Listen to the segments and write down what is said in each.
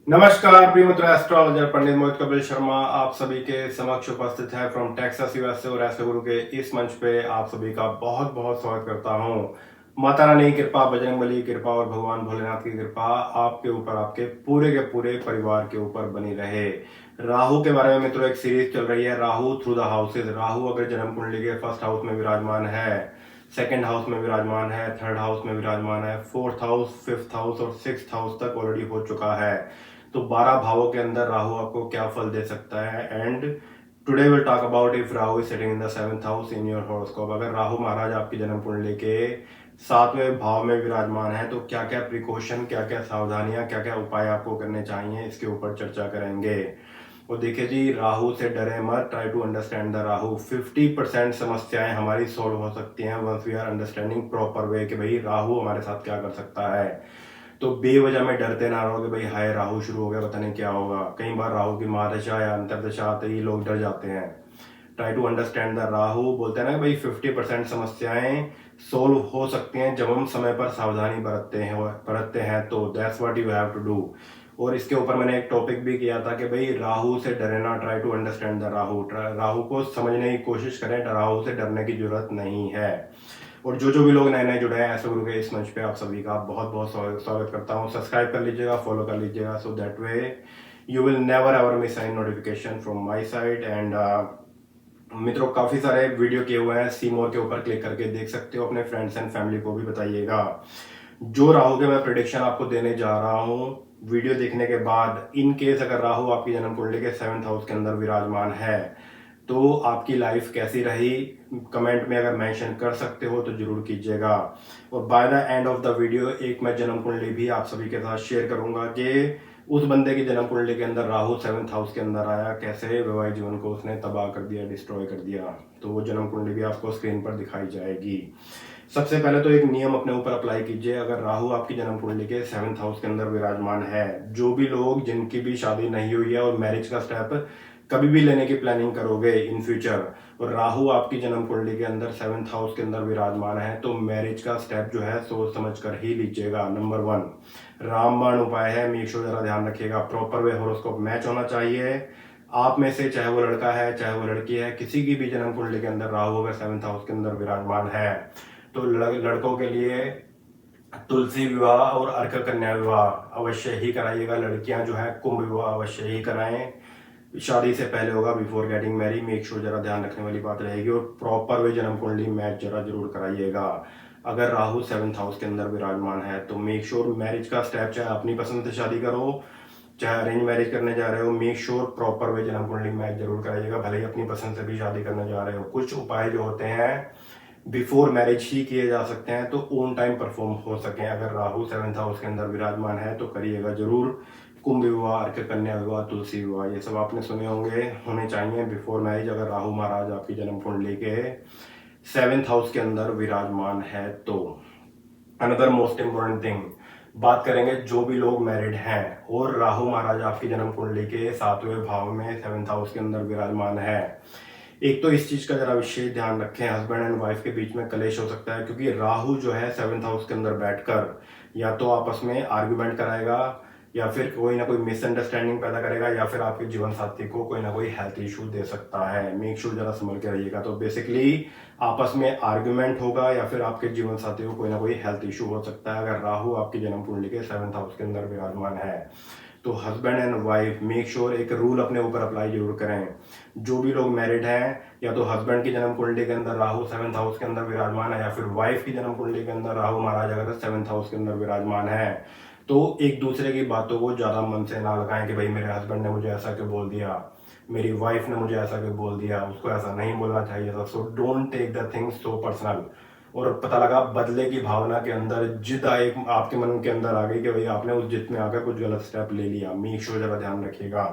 नमस्कार प्रिय मित्र, एस्ट्रोलॉजर पंडित मोहित कपिल शर्मा आप सभी के समक्ष उपस्थित है फ्रॉम टेक्सास यूएसए और एस्ट्रो गुरु के इस मंच पे आप सभी का बहुत बहुत स्वागत करता हूँ। माता रानी की कृपा, बजरंगबली की कृपा और भगवान भोलेनाथ की कृपा आपके ऊपर, आपके पूरे के पूरे परिवार के ऊपर बनी रहे। राहु के बारे में मित्रों एक सीरीज चल रही है, Rahu through the houses. Rahu अगर जन्म कुंडली के फर्स्ट हाउस में विराजमान है, सेकंड हाउस में विराजमान है, थर्ड हाउस में विराजमान है, फोर्थ हाउस, फिफ्थ हाउस और सिक्स्थ हाउस तक ऑलरेडी हो चुका है। तो 12 भावों के अंदर राहु आपको क्या फल दे सकता है। And today will talk about if Rahu is sitting in the seventh house in your horoscope. अगर राहु महाराज आपकी जन्म कुंडली के 7वें भाव में विराजमान है तो क्या क्या प्रिकॉशन, क्या क्या सावधानियां, क्या क्या उपाय आपको करने चाहिए, इसके ऊपर चर्चा करेंगे। और देखिए जी, राहु से डरे मत, try to understand the Rahu. 50% समस्याएं हमारी सॉल्व हो सकती हैं once we are understanding proper way कि भाई राहु हमारे साथ क्या कर सकता है। तो बेवजह में डरते ना रहो कि भाई हाय राहु शुरू हो गया, पता नहीं क्या होगा। कई बार राहु की महादशा या अंतरदशा आते ही लोग डर जाते हैं। Try to understand the Rahu. बोलते हैं ना भाई 50% समस्याएं सोल्व हो सकती हैं जब हम समय पर सावधानी बरतते हैं तो that's what you have to do. और इसके ऊपर मैंने एक टॉपिक भी किया था कि भाई राहु से डरे ना, try to understand the Rahu. Rahu को समझने की कोशिश करें, राहु से डरने की जरूरत नहीं है। और जो जो भी लोग नए नए जुड़े हैं ऐसे गुरु के इस मंच पे आप सभी का बहुत बहुत स्वागत करता हूँ। सब्सक्राइब कर लीजिएगा, फॉलो कर लीजिएगा, so that way you will never ever miss any notification from my side. And मित्रों काफी सारे वीडियो किए हुए हैं, सी मोर के ऊपर क्लिक करके देख सकते हो। अपने फ्रेंड्स एंड फैमिली को भी बताइएगा। जो राहु के मैं प्रिडिक्शन आपको देने जा रहा हूँ वीडियो देखने के बाद, इन केस अगर राहु आपकी जन्म कुंडली के 7th हाउस के अंदर विराजमान है तो आपकी लाइफ कैसी रही, कमेंट में अगर मेंशन कर सकते हो तो जरूर कीजिएगा। और by the end of the video एक मैं जन्म कुंडली भी आप सभी के साथ शेयर करूंगा कि उस बंदे की जन्म कुंडली के अंदर राहु 7th हाउस के अंदर आया, कैसे वैवाहिक जीवन को उसने तबाह कर दिया, डिस्ट्रॉय कर दिया। तो वो जन्म कुंडली भी आपको स्क्रीन पर दिखाई जाएगी। सबसे पहले तो एक नियम अपने ऊपर अप्लाई कीजिए। अगर राहु आपकी जन्म कुंडली के 7th हाउस के अंदर विराजमान है, जो भी लोग जिनकी भी शादी नहीं हुई है और मैरिज का स्टेप कभी भी लेने की प्लानिंग करोगे इन फ्यूचर, और राहु आपकी जन्म कुंडली के अंदर 7th हाउस के अंदर विराजमान है, तो मैरिज का स्टेप जो है सोच समझ कर ही लीजिएगा। नंबर 1 रामबाण उपाय है, मेक श्योर जरा ध्यान रखिएगा, प्रॉपर वे हॉरोस्कोप मैच होना चाहिए। आप में से चाहे वो लड़का है चाहे वो लड़की है, किसी की भी जन्म कुंडली के अंदर राहु अगर 7th हाउस के अंदर विराजमान है तो लड़कों के लिए तुलसी विवाह और अर्क कन्या विवाह अवश्य ही कराइएगा। लड़कियां जो है कुंभ विवाह अवश्य ही कराएं। शादी से पहले होगा, before getting marry. Make sure जरा ध्यान रखने वाली बात रहेगी। और प्रॉपर वे जन्म कुंडली मैच जरा जरूर कराइएगा। अगर राहु 7th हाउस के अंदर विराजमान है तो मेक श्योर मैरिज का स्टेप, चाहे अपनी पसंद से शादी करो चाहे अरेंज मैरिज करने जा रहे हो, मेक श्योर प्रॉपर वे जन्म कुंडली मैच जरूर कराइएगा। भले ही अपनी पसंद से भी शादी करने जा रहे हो, कुछ उपाय जो होते हैं बिफोर मैरिज ही किए जा सकते हैं तो ऑन टाइम परफॉर्म हो सके। अगर राहु 7th हाउस के अंदर विराजमान है तो करिएगा जरूर। कुंभ विवाह, अर्क कन्या विवाह, तुलसी विवाह, ये सब आपने सुने होंगे, होने चाहिए बिफोर मैरिज अगर राहु महाराज आपकी जन्म कुंडली के 7th हाउस के अंदर विराजमान है तो। अनदर मोस्ट इंपोर्टेंट थिंग बात करेंगे, जो भी लोग मैरिड हैं और राहु महाराज आपकी जन्म कुंडली के 7वें भाव में 7th हाउस के अंदर विराजमान है, एक तो इस चीज का जरा विशेष ध्यान रखें, हस्बैंड एंड वाइफ के बीच में कलेश हो सकता है। क्योंकि राहु जो है 7th हाउस के अंदर बैठकर या तो आपस में आर्ग्यूमेंट कराएगा या फिर कोई ना कोई मिसअंडरस्टैंडिंग पैदा करेगा या फिर आपके जीवन साथी को कोई ना कोई हेल्थ इशू दे सकता है। मेक श्योर जरा संभल के रहिएगा। तो बेसिकली आपस में आर्ग्यूमेंट होगा या फिर आपके जीवन साथी को कोई ना कोई हेल्थ इशू हो सकता है अगर राहु आपकी जन्म कुंडली के 7th हाउस के अंदर विराजमान है। तो husband and wife make sure एक रूल अपने ऊपर अप्लाई जरूर करें। जो भी लोग मैरिड हैं, या तो हस्बैंड की जन्म कुंडली के अंदर राहु 7th हाउस के अंदर विराजमान है या फिर वाइफ की जन्म कुंडली के अंदर राहु महाराज अगर 7th हाउस के अंदर विराजमान है, तो एक दूसरे की बातों को ज्यादा मन से ना लगाएं कि भाई मेरे हस्बैंड ने मुझे ऐसा क्यों बोल दिया, मेरी वाइफ ने मुझे ऐसा क्यों बोल दिया, उसको ऐसा नहीं बोलना चाहिए था। So don't take the things so personal. और पता लगा बदले की भावना के अंदर जिद एक आपके मन के अंदर आ गई कि भाई आपने उस जिद में आकर कुछ गलत स्टेप ले लिया। मेक श्योर जरा ध्यान रखिएगा।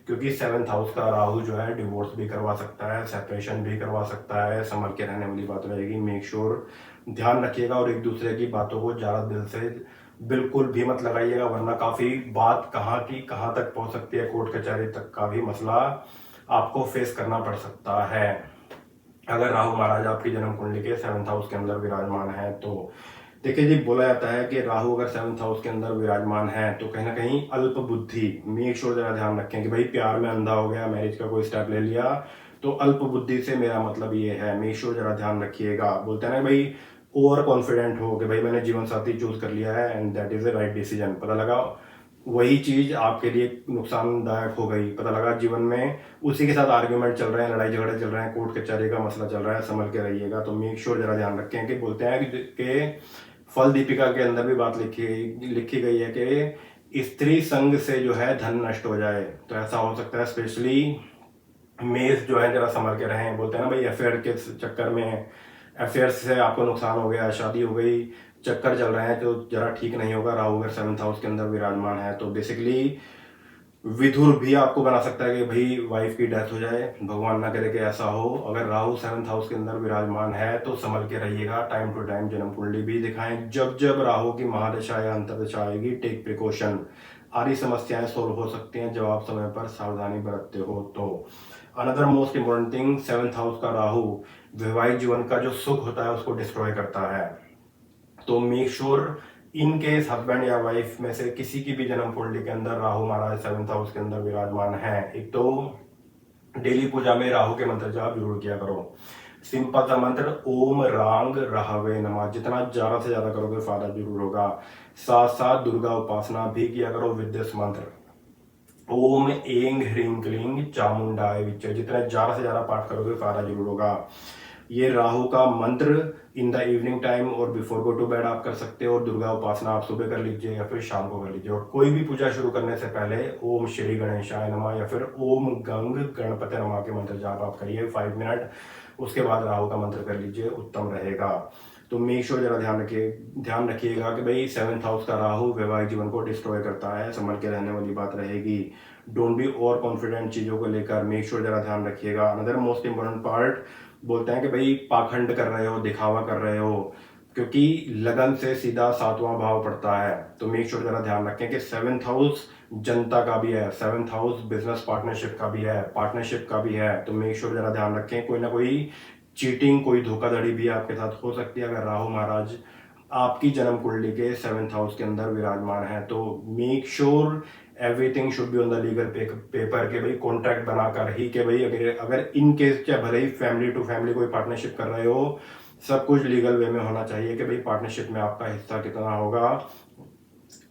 क्योंकि 7th हाउस का राहु जो है डिवोर्स भी करवा सकता है, सेपरेशन भी करवा सकता है, संभल के रहने वाली बात रहेगी। मेक श्योर ध्यान रखिएगा और एक दूसरे की बातों को ज्यादा दिल से बिल्कुल भी मत लगाइएगा, वरना काफी बात कहाँ की कहाँ तक पहुंच सकती है, कोर्ट कचहरी तक का भी मसला आपको फेस करना पड़ सकता है अगर राहु महाराज आपकी जन्म कुंडली के 7th हाउस के अंदर विराजमान है तो। देखिए जी, बोला जाता है कि राहु अगर सेवंथ हाउस के अंदर विराजमान है तो कहीं ना कहीं अल्प बुद्धि, मेक श्योर जरा ध्यान रखें कि भाई प्यार में अंधा हो गया, मैरिज का कोई स्टेप ले लिया तो अल्प बुद्धि से मेरा मतलब ये है, मेक श्योर जरा ध्यान रखिएगा। बोलते हैं ना भाई, ओवर कॉन्फिडेंट हो कि भाई मैंने जीवन साथी चूज कर लिया है and that is the right decision, पता लगा वही चीज आपके लिए नुकसानदायक हो गई, पता लगा जीवन में उसी के साथ आर्ग्यूमेंट चल रहे हैं, लड़ाई झगड़े चल रहे हैं, कोर्ट कचहरी का मसला चल रहा है, संभल के रहिएगा। तो मेक श्योर जरा ध्यान रखें कि बोलते हैं कि फल दीपिका के अंदर भी बात लिखी गई है कि स्त्री संग से जो है धन नष्ट हो जाए, तो ऐसा हो सकता है। स्पेशली मेष जो है जरा संभल के रहें। बोलते हैं ना भाई, अफेयर के चक्कर में, अफेयर से आपको नुकसान हो गया, शादी हो गई, चक्कर चल रहे हैं तो जरा ठीक नहीं होगा। राहु अगर सेवंथ हाउस के अंदर विराजमान है तो बेसिकली विधुर भी आपको बना सकता है कि भाई वाइफ की डेथ हो जाए, भगवान ना करे कि ऐसा हो। अगर राहु सेवंथ हाउस के अंदर विराजमान है तो संभल के रहिएगा। टाइम टू टाइम जन्म कुंडली भी दिखाएं। जब जब राहु की महादशा या अंतर्दशा आएगी, टेक प्रिकॉशन। आरी समस्याएं सोल्व हो सकती हैं जब आप समय पर सावधानी बरतते हो तो। Another most important thing, seventh house का राहु वैवाहिक जीवन का जो सुख होता है उसको डिस्ट्रॉय करता है। तो make sure in case husband या वाइफ में से किसी की भी जन्म कुंडली के अंदर राहु महाराज सेवंथ हाउस के अंदर विराजमान है, एक तो डेली पूजा में राहु के मंत्र जाप जरूर किया करो। सिंपल सा मंत्र ओम रांग राहवे नमः, जितना ज्यादा से ज्यादा करोगे फायदा जरूर होगा। साथ साथ दुर्गा उपासना भी किया करो विद दिस मंत्र। ओम एंग ह्रीं क्लीं चामुंडाय विच्चे, जितना ज्यादा से ज्यादा पाठ करोगे फायदा जरूर होगा। ये राहु का मंत्र इन द इवनिंग टाइम और बिफोर गो टू बेड आप कर सकते हो, और दुर्गा उपासना आप सुबह कर लीजिए या फिर शाम को कर लीजिए। और कोई भी पूजा शुरू करने से पहले ओम श्री गणेशाय नमः या फिर ओम गंग गणपति नमः के मंत्र जाप आप करिए 5 मिनट, उसके बाद राहु का मंत्र कर लीजिए, उत्तम रहेगा। तो मेक श्योर जरा ध्यान रखिएगा कि भाई सेवंथ हाउस का राहु वैवाहिक जीवन को डिस्ट्रॉय करता है, संभल के रहने वाली बात रहेगी। डोंट बी ओवर कॉन्फिडेंट चीजों को लेकर, मेक श्योर जरा ध्यान रखिएगा। अनदर मोस्ट इंपॉर्टेंट पार्ट, बोलते हैं कि भाई पाखंड कर रहे हो, दिखावा कर रहे हो, क्योंकि लगन से सीधा 7वां भाव पड़ता है। तो मेक श्योर जरा ध्यान रखें कि सेवंथ हाउस जनता का भी है, सेवंथ हाउस बिजनेस पार्टनरशिप का भी है, पार्टनरशिप का भी है। तो मेक श्योर जरा ध्यान रखें, कोई ना कोई चीटिंग, कोई धोखाधड़ी भी आपके साथ हो सकती है अगर राहु महाराज आपकी जन्म कुंडली के सेवंथ हाउस के अंदर विराजमान है। तो make sure everything should be on the legal paper, के भाई कॉन्ट्रैक्ट बनाकर ही, के भाई अगर इन केस चाहे भले ही फैमिली टू फैमिली कोई पार्टनरशिप कर रहे हो, सब कुछ लीगल वे में होना चाहिए कि भाई पार्टनरशिप में आपका हिस्सा कितना होगा।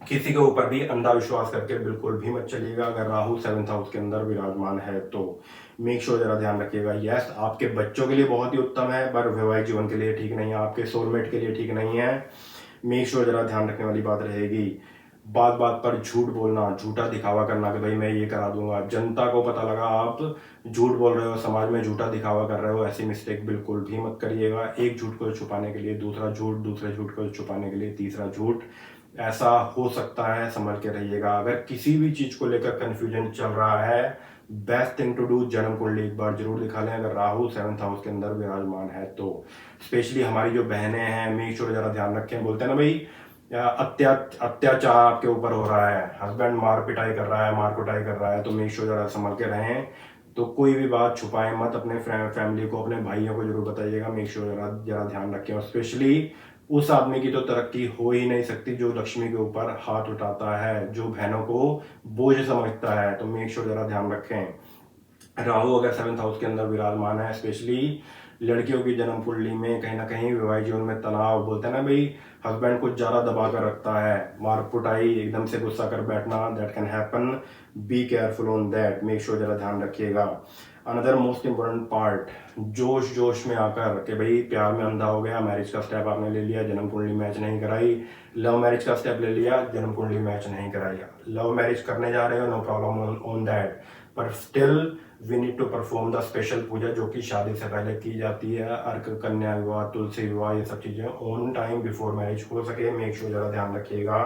किसी के ऊपर भी अंधा विश्वास करके बिल्कुल भी मत चलिएगा अगर राहु सेवंथ हाउस के अंदर विराजमान है तो। मेक श्योर जरा ध्यान रखिएगा। यस, आपके बच्चों के लिए बहुत ही उत्तम है, पर वैवाहिक जीवन के लिए ठीक नहीं है, आपके सोलमेट के लिए ठीक नहीं है। मेक श्योर जरा ध्यान रखने वाली बात रहेगी। बात बात पर झूठ बोलना, झूठा दिखावा करना कि भाई मैं ये करा दूंगा, जनता को पता लगा आप झूठ बोल रहे हो, समाज में झूठा दिखावा कर रहे हो, ऐसी मिस्टेक बिल्कुल भी मत करिएगा। एक झूठ को छुपाने के लिए दूसरा झूठ, दूसरे झूठ को छुपाने के लिए तीसरा झूठ, ऐसा हो सकता है, संभल के रहिएगा। अगर किसी भी चीज को लेकर कंफ्यूजन चल रहा है, बेस्ट थिंग टू डू जन्म कुंडली एक बार जरूर दिखा लें अगर राहु सेवंथ हाउस के अंदर विराजमान है तो। स्पेशली हमारी जो बहनें हैं, मेक श्योर जरा ध्यान रखें। बोलते हैं ना भाई, अत्याचार आपके ऊपर हो रहा है, हस्बैंड मार पिटाई कर रहा है, मार कुटाई कर रहा है, तो मेक श्योर जरा संभल के रहें। तो कोई भी बात छुपाएं मत, अपने फैमिली को, अपने भाइयों को जरूर बताइएगा। मेक श्योर जरा ध्यान रखें। और स्पेशली उस आदमी की तो तरक्की हो ही नहीं सकती जो लक्ष्मी के ऊपर हाथ उठाता है, जो बहनों को बोझ समझता है। तो मेक श्योर जरा ध्यान रखें। राहु अगर सेवंथ हाउस के अंदर विराजमान है, स्पेशली लड़कियों की जन्म कुंडली में कहीं ना कहीं वैवाहिक जीवन में तनाव, बोलते हैं ना भाई, हस्बैंड को ज्यादा दबा कर रखता है, मार पुटाई, एकदम से गुस्सा कर बैठना, that can happen, be careful on that. Make sure जरा ध्यान रखिएगा। अनदर मोस्ट इंपोर्टेंट पार्ट, जोश में आकर के भाई प्यार में अंधा हो गया, मैरिज का स्टेप आपने ले लिया, जन्म कुंडली मैच नहीं कराई, लव मैरिज का स्टेप ले लिया, जन्म कुंडली मैच नहीं कराई, लव मैरिज करने जा रहे हो, नो प्रॉब्लम ऑन दैट, पर still we need to perform the special puja जो कि शादी से पहले की जाती है, अर्क, कन्या विवाह, तुलसी विवाह, ये सब चीजें ऑन टाइम बिफोर मैरिज हो सके। मेक श्योर जरा ध्यान रखिएगा।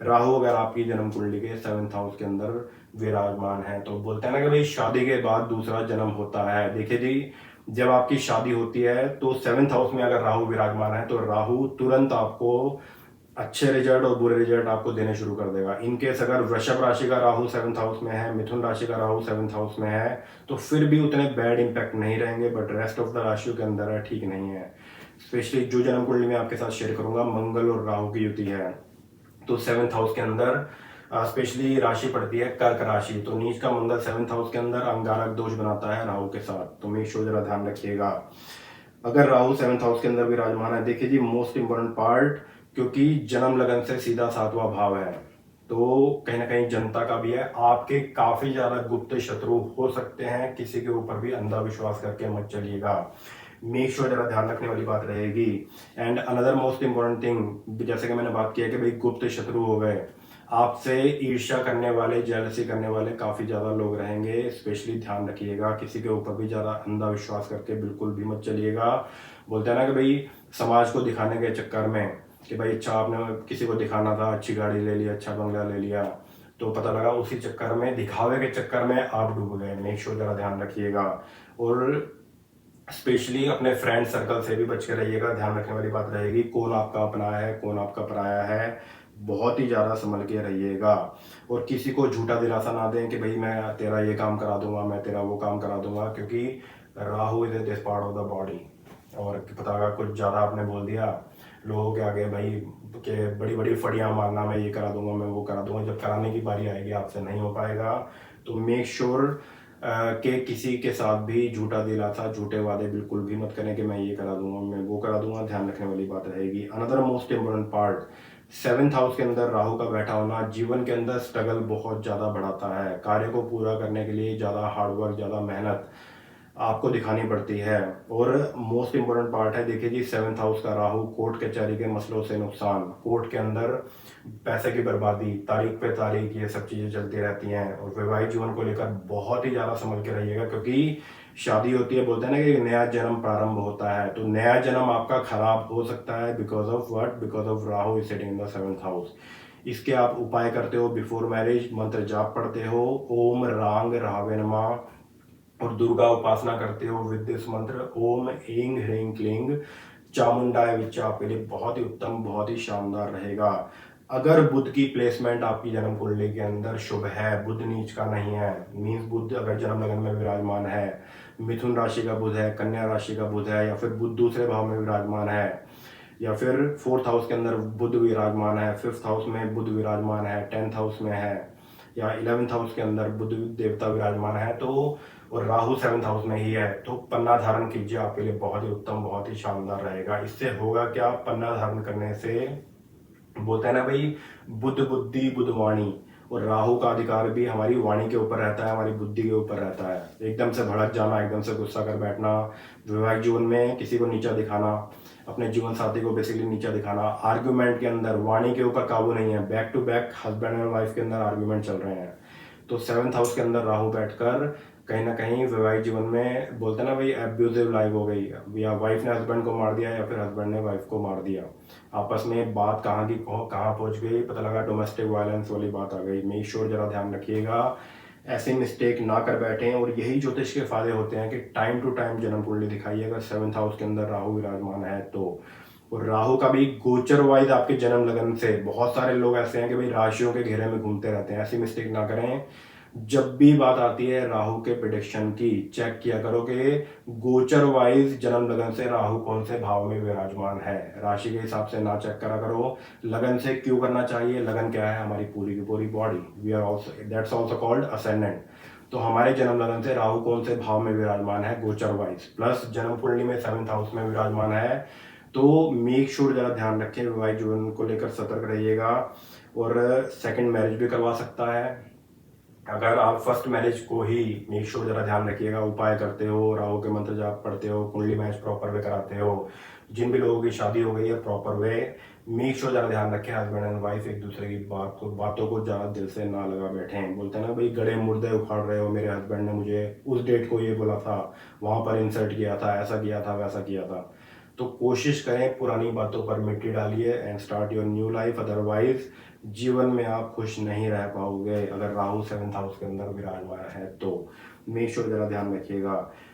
राहु अगर आपकी जन्म कुंडली के सेवंथ हाउस के अंदर विराजमान है तो बोलते हैं ना कि भाई शादी के बाद दूसरा जन्म होता है। देखिए जी, जब आपकी शादी होती है तो सेवंथ हाउस में अगर राहु विराजमान है तो राहु तुरंत आपको अच्छे रिजल्ट और बुरे रिजल्ट आपको देने शुरू कर देगा। इनकेस अगर वृषभ राशि का राहु सेवंथ हाउस में है, मिथुन राशि का राहु सेवंथ हाउस में है, तो फिर भी उतने बैड इंपैक्ट नहीं रहेंगे, बट रेस्ट ऑफ द राशियों के अंदर है ठीक नहीं है। स्पेशली जो जन्म कुंडली में आपके साथ शेयर करूंगा मंगल और राहु की युति है। तो 7th हाउस के अंदर स्पेशली राशि पड़ती है कर्क राशि। तो नीच का मंगल 7th हाउस के अंदर अंगारक दोष बनाता है राहु के साथ, तो मेक श्योर जरा ध्यान रखिएगा। अगर राहु 7th हाउस के अंदर विराजमान है, देखिए जी मोस्ट इंपॉर्टेंट पार्ट, क्योंकि जन्म लगन से सीधा 7वां भाव है, तो कहीं ना कहीं जनता का भी है, आपके काफी ज्यादा गुप्त शत्रु हो सकते हैं, किसी के ऊपर भी अंधा विश्वास करके मत चलिएगा। मेक श्योर जरा ध्यान रखने वाली बात रहेगी। And another most important thing, जैसे कि मैंने बात किया कि भाई गुप्त शत्रु हो गए, आपसे ईर्ष्या करने वाले, जेलसी करने वाले काफी ज्यादा लोग रहेंगे, स्पेशली ध्यान रखिएगा, किसी के ऊपर भी ज्यादा अंधा विश्वास करके बिल्कुल भी मत चलिएगा। बोलते हैं ना कि भाई समाज को दिखाने के चक्कर में कि भाई अच्छा आपने किसी को दिखाना था, अच्छी गाड़ी ले लिया, अच्छा बंगला ले लिया, तो पता लगा उसी चक्कर में, दिखावे के चक्कर में आप डूब गए। मेक श्योर जरा ध्यान रखिएगा। और स्पेशली अपने फ्रेंड सर्कल से भी बच के रहिएगा, ध्यान रखने वाली बात रहेगी, कौन आपका अपना है कौन आपका पराया है, बहुत ही ज्यादा संभल के रहिएगा। और किसी को झूठा दिलासा ना दें कि भाई मैं तेरा ये काम करा दूंगा, मैं तेरा वो काम करा दूंगा, क्योंकि Rahu is this part of the body. और पता लगा कुछ ज्यादा आपने बोल दिया लोगों के आगे भाई के, बड़ी बड़ी फड़ियां मारना, मैं ये करा दूंगा मैं वो करा दूंगा, जब कराने की बारी आएगी आपसे नहीं हो पाएगा। तो मेक श्योर कि किसी के साथ भी झूठा दिलासा, झूठे वादे बिल्कुल भी मत करें कि मैं ये करा दूंगा मैं वो करा दूंगा, ध्यान रखने वाली बात रहेगी। Another most important part, 7th house के अंदर राहु का बैठा होना जीवन के अंदर स्ट्रगल बहुत ज्यादा बढ़ाता है। कार्य को पूरा करने के लिए ज्यादा हार्डवर्क, ज्यादा मेहनत आपको दिखानी पड़ती है। और मोस्ट इंपोर्टेंट पार्ट है, देखिए जी 7th हाउस का राहु कोर्ट कचहरी के मसलों से नुकसान, कोर्ट के अंदर पैसे की बर्बादी, तारीख पे तारीख, ये सब चीजें चलती रहती हैं। और वैवाहिक जीवन को लेकर बहुत ही ज्यादा संभल के रहिएगा, क्योंकि शादी होती है, बोलते हैं ना कि नया जन्म प्रारंभ होता है, तो नया जन्म आपका खराब हो सकता है because of what, because of Rahu is sitting in the 7th house. इसके आप उपाय करते हो, बिफोर मैरिज मंत्र जाप पढ़ते हो, ओम रांग राहवे नमः, और दुर्गा उपासना करते हो विद दिस मंत्र ओम ह्रीं ह्रीं क्लीं चामुंडाय विच्चा, आपके लिए बहुत ही उत्तम, बहुत ही शानदार रहेगा। अगर बुध की प्लेसमेंट आपकी जन्म कुंडली के अंदर शुभ है, बुध नीच का नहीं है, मीन्स बुध अगर जन्म लगन में विराजमान है, मिथुन राशि का बुध है, कन्या राशि का बुध है, या फिर बुध दूसरे भाव में विराजमान है, या फिर 4th हाउस के अंदर बुध विराजमान है, 5th हाउस में बुध विराजमान है, 10th हाउस में है, या 11th हाउस के अंदर बुध देवता विराजमान है, तो और राहु 7th हाउस में ही है, तो पन्ना धारण कीजिए, आपके लिए बहुत ही उत्तम, बहुत ही शानदार रहेगा। इससे होगा क्या, पन्ना धारण करने से बोलते हैं ना भाई बुद्ध बुद्धि बुद्ध वाणी, और राहु का अधिकार भी हमारी वाणी के ऊपर रहता है, हमारी बुद्धि के ऊपर रहता है। एकदम से भड़क जाना, एकदम से गुस्सा कर बैठना, वैवाहिक जीवन में किसी को नीचा दिखाना, अपने जीवन साथी को बेसिकली नीचा दिखाना, आर्ग्यूमेंट के अंदर वाणी के ऊपर काबू नहीं है, back to back husband and wife के अंदर आर्ग्यूमेंट चल रहे हैं, तो 7th हाउस के अंदर राहु बैठकर कहीं ना कहीं वैवाहिक जीवन में बोलते हैं ना भाई एब्यूजिव लाइफ हो गई, या वाइफ ने हस्बैंड को मार दिया या फिर हस्बैंड ने वाइफ को मार दिया, आपस में बात कहाँ की कहाँ पहुंच गई, पता लगा डोमेस्टिक वायलेंस वाली बात आ गई। मेक श्योर जरा ध्यान रखिएगा, ऐसे मिस्टेक ना कर बैठे। और यही ज्योतिष के फायदे होते हैं कि टाइम टू टाइम जन्म कुंडली दिखाइए, अगर 7th हाउस के अंदर राहु विराजमान है तो। और राहु का भी गोचर वाइज आपके जन्म लगन से, बहुत सारे लोग ऐसे हैं कि भाई राशियों के घेरे में घूमते रहते हैं, ऐसी मिस्टेक ना करें। जब भी बात आती है राहु के प्रिडिक्शन की, चेक किया करो कि गोचर वाइज जन्म लगन से राहु कौन से भाव में विराजमान है, राशि के हिसाब से ना चेक करा करो। लगन से क्यों करना चाहिए, लगन क्या है, हमारी पूरी की पूरी body, we are also that's also called ascendant. तो हमारे जन्म लगन से राहु कौन से भाव में विराजमान है गोचर वाइज, प्लस जन्म कुंडली में 7th हाउस में विराजमान है, तो मेक श्योर जरा ध्यान रखें, वैवाहिक जीवन को लेकर सतर्क रहिएगा। और सेकंड मैरिज भी करवा सकता है, अगर आप फर्स्ट मैरिज को ही मेक श्योर जरा ध्यान रखिएगा, उपाय करते हो, राहु के मंत्र जाप पढ़ते हो, कुंडली मैच प्रॉपर वे कराते हो, जिन भी लोगों की शादी हो गई है प्रॉपर वे, मेक श्योर जरा ध्यान रखें हस्बैंड एंड वाइफ एक दूसरे की बातों को ज्यादा दिल से ना लगा बैठे। बोलते हैं ना भाई गड़े मुर्दे उखाड़ रहे हो, मेरे हस्बैंड ने मुझे उस डेट को ये बोला था, वहां पर इंसल्ट किया था, ऐसा किया था, वैसा किया था। तो कोशिश करें पुरानी बातों पर मिट्टी डालिए and start your new life, otherwise जीवन में आप खुश नहीं रह पाओगे अगर राहु 7th हाउस के अंदर विराजमान है तो। मेक श्योर जरा ध्यान रखिएगा।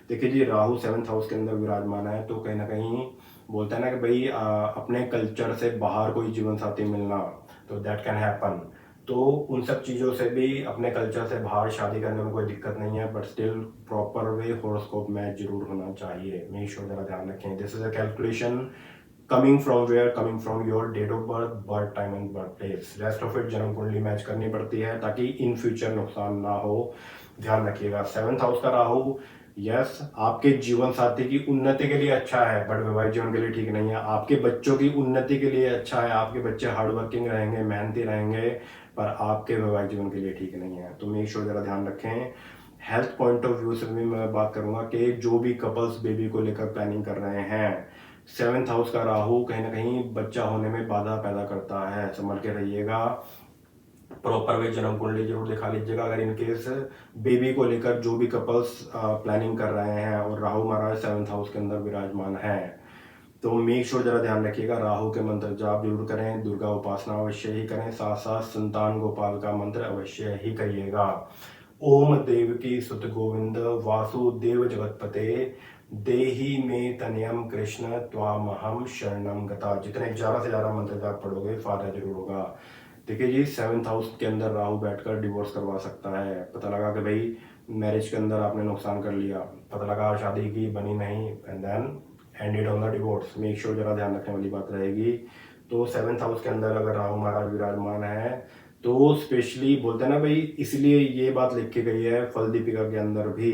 देखिए जी राहु 7th हाउस के अंदर विराजमान है तो कहीं ना कहीं बोलते हैं ना कि भाई अपने कल्चर से बाहर कोई जीवन साथी मिलना, तो दैट कैन हैपन। तो उन सब चीज़ों से भी अपने कल्चर से बाहर शादी करने में कोई दिक्कत नहीं है, but still proper way horoscope match जरूर होना चाहिए। मेक श्योर जरा ध्यान रखें। This is a calculation coming from where, coming from your date of birth, birth time and birth place. Rest of it जन्म कुंडली मैच करनी पड़ती है ताकि इन फ्यूचर नुकसान ना हो। ध्यान रखिएगा। 7th हाउस का राहु, यस, आपके जीवन साथी की उन्नति के लिए अच्छा है, बट वैवाहिक जीवन के लिए ठीक नहीं है। आपके बच्चों की उन्नति के लिए अच्छा है, आपके बच्चे हार्ड वर्किंग रहेंगे, मेहनती रहेंगे, पर आपके वैवाहिक जीवन के लिए ठीक नहीं है। तो मेक श्योर जरा ध्यान रखें। हेल्थ पॉइंट ऑफ व्यू से भी मैं बात करूंगा कि जो भी कपल्स बेबी को लेकर प्लानिंग कर रहे हैं, 7th हाउस का राहु कहीं ना कहीं बच्चा होने में बाधा पैदा करता है, संभल के रहिएगा। प्रॉपर वे जन्म कुंडली जरूर दिखा लीजिएगा अगर इन केस बेबी को लेकर जो भी कपल्स प्लानिंग कर रहे हैं और राहु महाराज 7th हाउस के अंदर विराजमान है। तो मेक श्योर जरा ध्यान रखिएगा, राहु के मंत्र जाप जरूर करें, दुर्गा उपासना अवश्य ही करें, साथ साथ संतान गोपाल का मंत्र अवश्य ही करिएगा। ओम देवकी सुत गोविंद वासुदेव जगतपते देही में तनयम कृष्ण त्वामहम शरणम गता। जितने ज़्यादा से ज़्यादा मंत्र जाप पढ़ोगे फायदा जरूर होगा। देखिए जी, 7th हाउस के अंदर राहु बैठकर डिवोर्स करवा सकता है। पता लगा कि भाई मैरिज के अंदर आपने नुकसान कर लिया, पता लगा शादी की बनी नहीं, and then ended on the divorce. Make sure जरा ध्यान रखने वाली बात रहेगी। तो 7th हाउस के अंदर अगर राहु महाराज विराजमान है तो स्पेशली बोलते हैं ना भाई, इसलिए ये बात लिख के गई है फल दीपिका के अंदर भी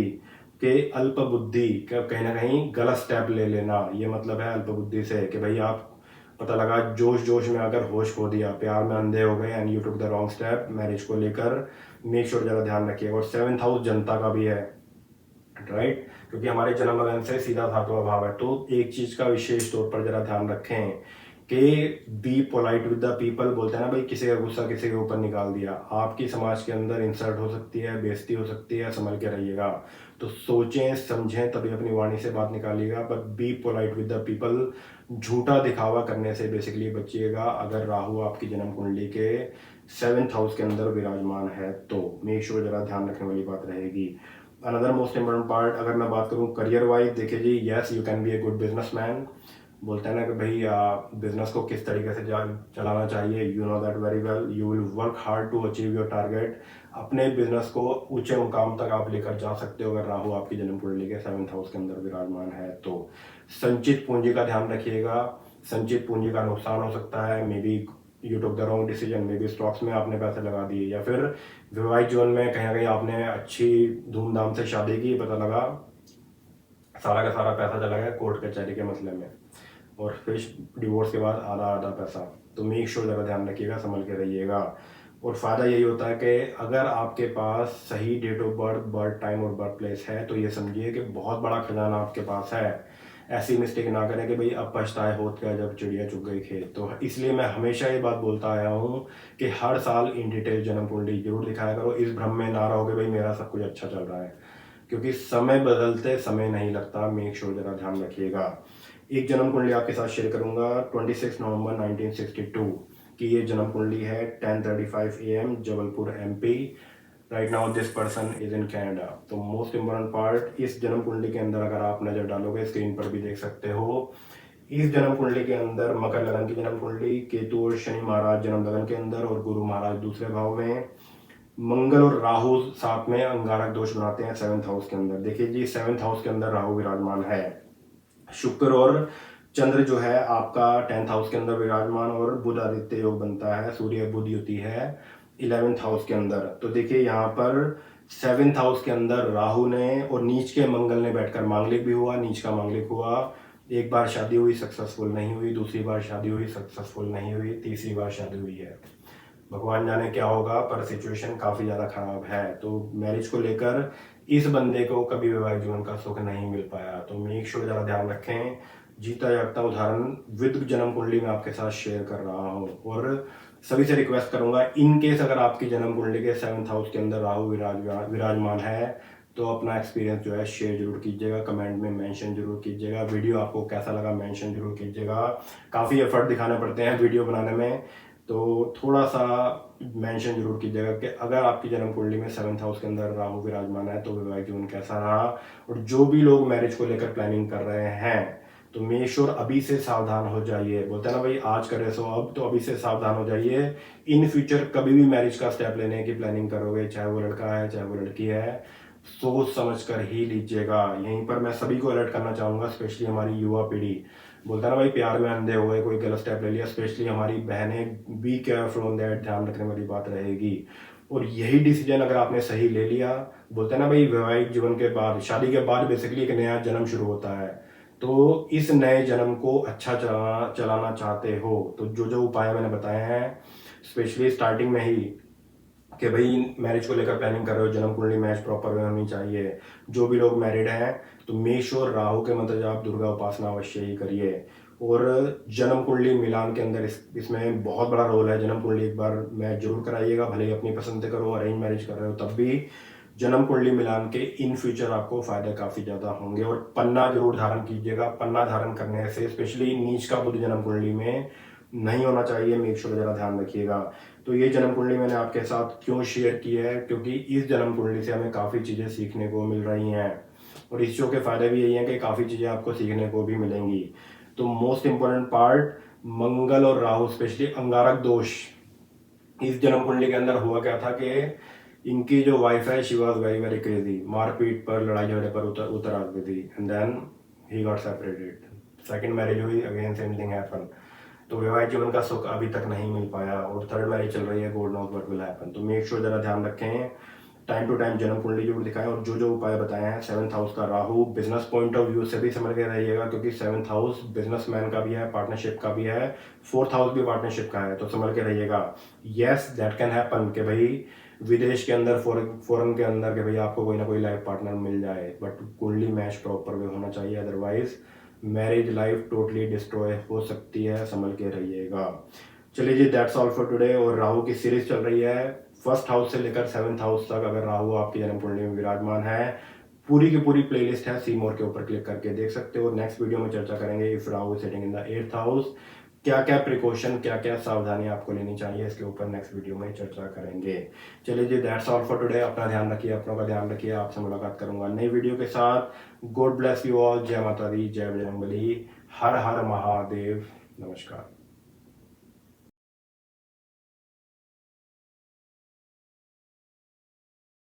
कि अल्प बुद्धि का कहीं ना कहीं गलत स्टेप ले लेना। ये मतलब है अल्प बुद्धि से कि भाई आप पता लगा जोश जोश में आकर होश खो दिया, प्यार में अंधे हो गए and you took the wrong step marriage को लेकर। मेक श्योर जरा ध्यान रखिएगा। और 7th हाउस जनता का भी है, राइट, क्योंकि हमारे जन्म लगन से सीधा धातु भाव है। तो एक चीज का विशेष तौर पर जरा ध्यान रखें कि be polite with the people. बोलते हैं ना भाई, किसी का गुस्सा किसी के ऊपर निकाल दिया, आपकी समाज के अंदर इंसल्ट हो सकती है, बेइज्जती हो सकती है, संभल के रहिएगा। तो सोचें समझें तभी अपनी वाणी से बात निकालिएगा, पर be polite with the people. झूठा दिखावा करने से बेसिकली बचिएगा अगर राहु आपकी जन्म कुंडली के 7th हाउस के अंदर विराजमान है तो। मेक श्योर जरा ध्यान रखने वाली बात रहेगी। अनदर मोस्ट इम्पोर्टेंट पार्ट, अगर मैं बात करूं करियर वाइज, देखिए जी, yes you can be a good businessman. बोलते हैं ना कि भाई बिजनेस को किस तरीके से चलाना चाहिए, you know that very well. You will work hard to achieve your target. अपने बिजनेस को ऊंचे मुकाम तक आप लेकर जा सकते हो अगर राहु आपकी जन्म कुंडली के 7th हाउस के अंदर विराजमान है तो। संचित पूंजी का ध्यान रखिएगा। संचित पूंजी का नुकसान हो सकता है, may be you took the wrong decision, may be stocks में आपने पैसे लगा दिए, या फिर वैवाहिक जीवन में कहीं ना कहीं आपने अच्छी धूमधाम से शादी की, पता लगा सारा का सारा पैसा चला गया कोर्ट कचहरी के मसले में, और फिर डिवोर्स के बाद आधा आधा पैसा। तो मेक श्योर जरा ध्यान रखिएगा, संभल के रहिएगा। और फायदा यही होता है कि अगर आपके पास सही date of birth, birth time और बर्थ प्लेस है तो ये समझिए कि बहुत बड़ा खजाना आपके पास है। ऐसी मिस्टेक ना करें कि भाई अब पछताए होत क्या जब चिड़िया चुग गई खेत। तो इसलिए मैं हमेशा ये बात बोलता आया हूँ कि हर साल इन डिटेल जन्म कुंडली जरूर दिखाया करो। इस भ्रम में ना रहो कि भाई मेरा सब कुछ अच्छा चल रहा है, क्योंकि समय बदलते समय नहीं लगता। मेक श्योर जरा ध्यान रखिएगा। एक जन्म कुंडली आपके साथ शेयर करूंगा 26 नवंबर 1962 की। ये जन्म कुंडली है 10:35 AM Jabalpur MP। Right now this person is in Canada. तो मोस्ट इम्पोर्टेंट पार्ट, इस जन्म कुंडली के अंदर अगर आप नजर डालोगे, स्क्रीन पर भी देख सकते हो, इस जन्म कुंडली के अंदर मकर लगन की जन्म कुंडली, केतु और शनि महाराज जन्म लगन के अंदर और गुरु महाराज दूसरे भाव में, मंगल और राहु साथ में अंगारक दोष बनाते हैं 7th हाउस के अंदर। देखिए जी, 7th हाउस के अंदर राहु विराजमान है। शुक्र और चंद्र जो है आपका 10th हाउस के अंदर विराजमान, और बुध आदित्य योग बनता है, सूर्य बुध युति है 11th हाउस के अंदर। तो देखिए यहाँ पर 7th हाउस के अंदर राहु ने और नीच के मंगल ने बैठकर मांगलिक भी हुआ, नीच का मांगलिक हुआ। एक बार शादी हुई, सक्सेसफुल नहीं हुई, दूसरी बार शादी हुई, सक्सेसफुल नहीं हुई, तीसरी बार शादी हुई है। भगवान जाने क्या होगा, पर सिचुएशन काफी ज्यादा खराब है। तो मैरिज को लेकर इस बंदे को कभी वैवाहिक जीवन का सुख नहीं मिल पाया। तो मेक श्योर जरा ध्यान रखें। जीता जागता उदाहरण विद जन्म कुंडली में आपके साथ शेयर कर रहा हूं, और सभी से रिक्वेस्ट करूंगा, इन केस अगर आपकी जन्म कुंडली के 7th हाउस के अंदर राहु विराजमान है तो अपना एक्सपीरियंस जो है शेयर जरूर कीजिएगा, कमेंट में मेंशन जरूर कीजिएगा। वीडियो आपको कैसा लगा मेंशन जरूर कीजिएगा। काफ़ी एफर्ट दिखाने पड़ते हैं वीडियो बनाने में, तो थोड़ा सा मेंशन जरूर कीजिएगा कि अगर आपकी जन्म कुंडली में 7th हाउस के अंदर राहु विराजमान है तो वैवाहिक जीवन कैसा रहा। और जो भी लोग मैरिज को लेकर प्लानिंग कर रहे हैं तो मेक श्योर अभी से सावधान हो जाइए। बोलते हैं ना भाई, आज कर रहे सो अब, तो अभी से सावधान हो जाइए। इन फ्यूचर कभी भी मैरिज का स्टेप लेने की प्लानिंग करोगे, चाहे वो लड़का है चाहे वो लड़की है, सोच समझ कर ही लीजिएगा। यहीं पर मैं सभी को अलर्ट करना चाहूंगा, स्पेशली हमारी युवा पीढ़ी। बोलता है ना भाई, प्यार में अंधे हो गए, कोई गलत स्टेप ले लिया। स्पेशली हमारी बहनें, बी केयरफुल ऑन दैट, ध्यान रखने वाली बात रहेगी। और यही डिसीजन अगर आपने सही ले लिया, बोलते हैं ना भाई, वैवाहिक जीवन के बाद, शादी के बाद बेसिकली एक नया जन्म शुरू होता है। तो इस नए जन्म को अच्छा चलाना चलाना चाहते हो तो जो जो उपाय मैंने बताए हैं, स्पेशली स्टार्टिंग में ही, कि भाई मैरिज को लेकर प्लानिंग कर रहे हो, जन्म कुंडली मैच प्रॉपर में होनी चाहिए। जो भी लोग मैरिड हैं तो मेक श्योर राहु के मंत्र जाप, दुर्गा उपासना अवश्य ही करिए। और जन्म कुंडली मिलान के अंदर इसमें बहुत बड़ा रोल है। जन्म कुंडली एक बार मैच जरूर कराइएगा, भले ही अपनी पसंद से करो, अरेंज मैरिज कर रहे हो तब भी जन्म कुंडली मिलान के इन फ्यूचर आपको फायदे काफी ज्यादा होंगे। और पन्ना जरूर धारण कीजिएगा। पन्ना धारण करने से, स्पेशली नीच का बुध जन्म कुंडली में नहीं होना चाहिए, मेक श्योर जरा ध्यान रखिएगा। तो ये जन्म कुंडली मैंने आपके साथ क्यों शेयर की है, क्योंकि इस जन्म कुंडली से हमें काफ़ी चीज़ें सीखने को मिल रही हैं। और इस शो के फायदे भी यही हैं कि काफ़ी चीज़ें आपको सीखने को भी मिलेंगी। तो मोस्ट इंपॉर्टेंट पार्ट, मंगल और राहु, स्पेशली अंगारक दोष, इस जन्म कुंडली के अंदर हुआ क्या था कि इनकी जो वाइफ है, she was very very crazy, मारपीट पर, लड़ाई झगड़े पर उतर उतर आती थी। And then he got separated. Second marriage हुई, अगेन सेम थिंग हैपन। तो वैवाहिक जीवन का सुख अभी तक नहीं मिल पाया। और थर्ड मैरिज चल रही है, God knows what will happen. तो मेक श्योर जरा ध्यान रखें, टाइम टू टाइम जन्म कुंडली जरूर दिखाएं। और जो जो उपाय बताए हैं, सेवंथ हाउस का Rahu, business point of view से भी समझ के रहिएगा, क्योंकि सेवंथ हाउस बिजनेसमैन का भी है, पार्टनरशिप का भी है, फोर्थ हाउस भी पार्टनरशिप का है, तो समझ के रहिएगा। यस, दैट कैन हैपन कि भाई विदेश के अंदर, फॉरेन के अंदर, कि भाई आपको कोई ना कोई लाइफ पार्टनर मिल जाए, बट कुंडली मैच प्रॉपर वे होना चाहिए, otherwise marriage life totally destroy हो सकती है, संभल के रहिएगा। चलिए जी, दैट्स ऑल फॉर टुडे। और राहु की सीरीज चल रही है, फर्स्ट हाउस से लेकर सेवंथ हाउस तक। अगर राहु आपकी जन्म कुंडली में विराजमान है, पूरी की पूरी प्लेलिस्ट है, सी मोर के ऊपर क्लिक करके देख सकते हो। नेक्स्ट वीडियो में चर्चा करेंगे, if Rahu setting in the eighth house, क्या क्या प्रिकॉशन, क्या क्या सावधानी आपको लेनी चाहिए, इसके ऊपर नेक्स्ट वीडियो में चर्चा करेंगे। चलिए जी, दैट्स ऑल फॉर टुडे। अपना ध्यान रखिए, अपनों का ध्यान रखिए। आपसे मुलाकात करूंगा नई वीडियो के साथ। God bless you all. जय माता दी, जय बजरंगबली, हर हर महादेव, नमस्कार।